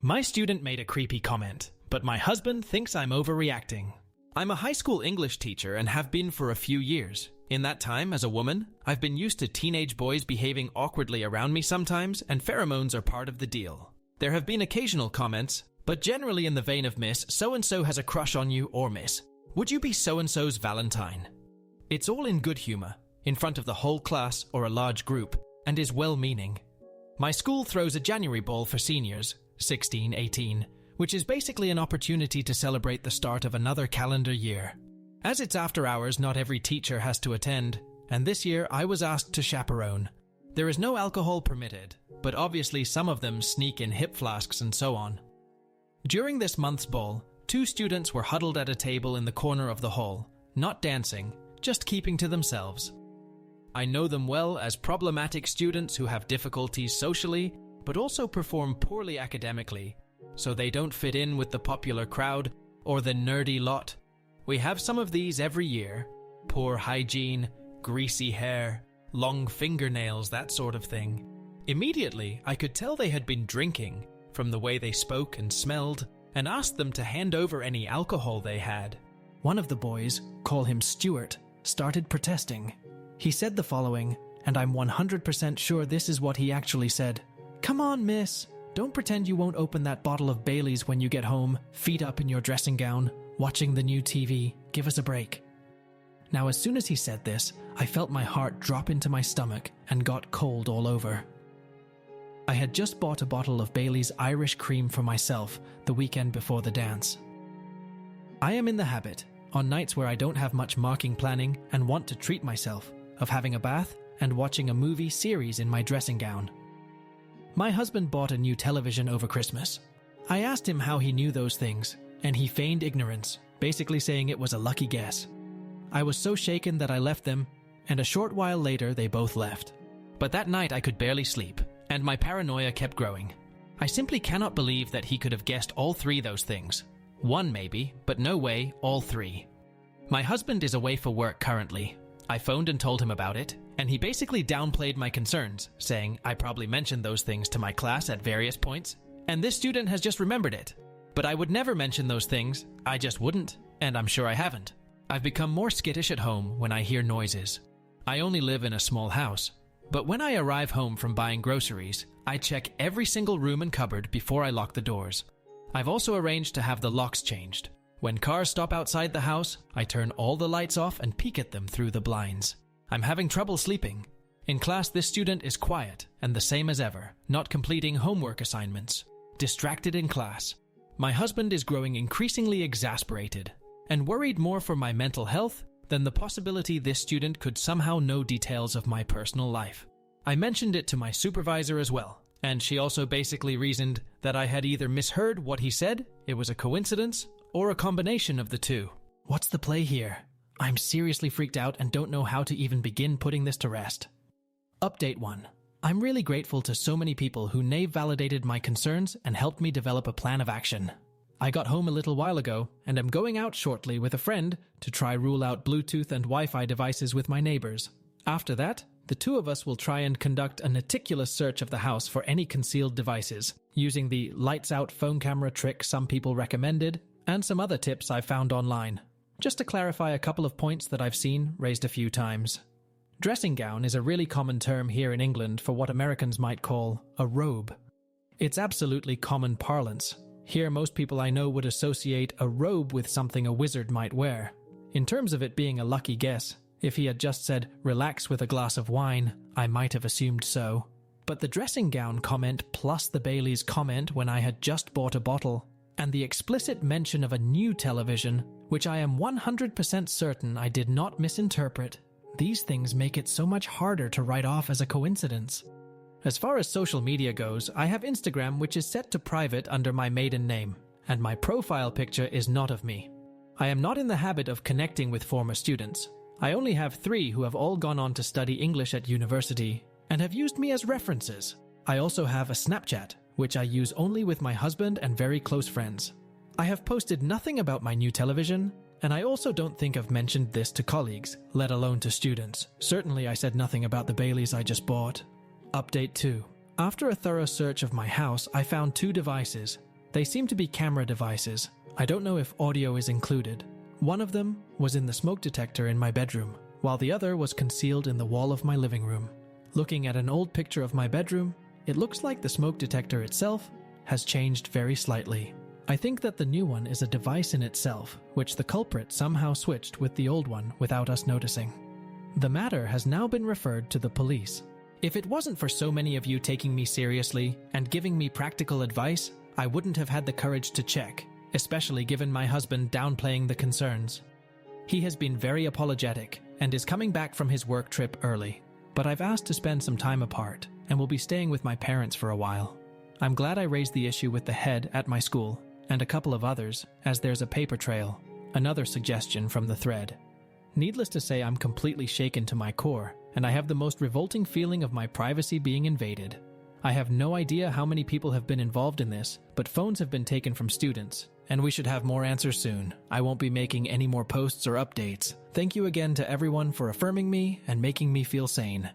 My student made a creepy comment, but my husband thinks I'm overreacting. I'm a high school English teacher and have been for a few years. In that time, as a woman, I've been used to teenage boys behaving awkwardly around me sometimes, and pheromones are part of the deal. There have been occasional comments, but generally in the vein of Miss So-and-so has a crush on you, or Miss, would you be so-and-so's Valentine? It's all in good humor, in front of the whole class or a large group, and is well-meaning. My school throws a January ball for seniors, 16, 18, which is basically an opportunity to celebrate the start of another calendar year. As it's after hours, not every teacher has to attend, and this year I was asked to chaperone. There is no alcohol permitted, but obviously some of them sneak in hip flasks and so on. During this month's ball, 2 students were huddled at a table in the corner of the hall, not dancing, just keeping to themselves. I know them well as problematic students who have difficulties socially, but also perform poorly academically, so they don't fit in with the popular crowd or the nerdy lot. We have some of these every year. Poor hygiene, greasy hair, long fingernails, that sort of thing. Immediately, I could tell they had been drinking, from the way they spoke and smelled, and asked them to hand over any alcohol they had. One of the boys, call him Stuart, started protesting. He said the following, and I'm 100% sure this is what he actually said. "Come on, miss. Don't pretend you won't open that bottle of Bailey's when you get home, feet up in your dressing gown, watching the new TV. Give us a break." Now, as soon as he said this, I felt my heart drop into my stomach and got cold all over. I had just bought a bottle of Bailey's Irish cream for myself the weekend before the dance. I am in the habit, on nights where I don't have much marking planning and want to treat myself, of having a bath and watching a movie series in my dressing gown. My husband bought a new television over Christmas. I asked him how he knew those things, and he feigned ignorance, basically saying it was a lucky guess. I was so shaken that I left them, and a short while later they both left. But that night I could barely sleep, and my paranoia kept growing. I simply cannot believe that he could have guessed all 3 those things. One maybe, but no way, all 3. My husband is away for work currently. I phoned and told him about it, and he basically downplayed my concerns, saying I probably mentioned those things to my class at various points, and this student has just remembered it. But I would never mention those things, I just wouldn't, and I'm sure I haven't. I've become more skittish at home when I hear noises. I only live in a small house, but when I arrive home from buying groceries, I check every single room and cupboard before I lock the doors. I've also arranged to have the locks changed. When cars stop outside the house, I turn all the lights off and peek at them through the blinds. I'm having trouble sleeping. In class, this student is quiet and the same as ever, not completing homework assignments. Distracted in class. My husband is growing increasingly exasperated and worried more for my mental health than the possibility this student could somehow know details of my personal life. I mentioned it to my supervisor as well, and she also basically reasoned that I had either misheard what he said, it was a coincidence, or a combination of the two. What's the play here? I'm seriously freaked out and don't know how to even begin putting this to rest. Update 1. I'm really grateful to so many people who validated my concerns and helped me develop a plan of action. I got home a little while ago and am going out shortly with a friend to try rule out Bluetooth and Wi-Fi devices with my neighbors. After that, the 2 of us will try and conduct a meticulous search of the house for any concealed devices, using the lights out phone camera trick some people recommended, and some other tips I found online. Just to clarify a couple of points that I've seen raised a few times. Dressing gown is a really common term here in England for what Americans might call a robe. It's absolutely common parlance. Here most people I know would associate a robe with something a wizard might wear. In terms of it being a lucky guess, if he had just said, "relax with a glass of wine," I might have assumed so. But the dressing gown comment plus the Bailey's comment when I had just bought a bottle, and the explicit mention of a new television, which I am 100% certain I did not misinterpret, these things make it so much harder to write off as a coincidence. As far as social media goes, I have Instagram, which is set to private under my maiden name, and my profile picture is not of me. I am not in the habit of connecting with former students. I only have 3 who have all gone on to study English at university and have used me as references. I also have a Snapchat, which I use only with my husband and very close friends. I have posted nothing about my new television, and I also don't think I've mentioned this to colleagues, let alone to students. Certainly I said nothing about the Baileys I just bought. Update 2. After a thorough search of my house, I found 2 devices, They seem to be camera devices. I don't know if audio is included. One of them was in the smoke detector in my bedroom, while the other was concealed in the wall of my living room. Looking at an old picture of my bedroom, it looks like the smoke detector itself has changed very slightly. I think that the new one is a device in itself, which the culprit somehow switched with the old one without us noticing. The matter has now been referred to the police. If it wasn't for so many of you taking me seriously and giving me practical advice, I wouldn't have had the courage to check, especially given my husband downplaying the concerns. He has been very apologetic and is coming back from his work trip early, but I've asked to spend some time apart and will be staying with my parents for a while. I'm glad I raised the issue with the head at my school and a couple of others, as there's a paper trail, another suggestion from the thread. Needless to say, I'm completely shaken to my core, and I have the most revolting feeling of my privacy being invaded. I have no idea how many people have been involved in this, but phones have been taken from students, and we should have more answers soon. I won't be making any more posts or updates. Thank you again to everyone for affirming me and making me feel sane.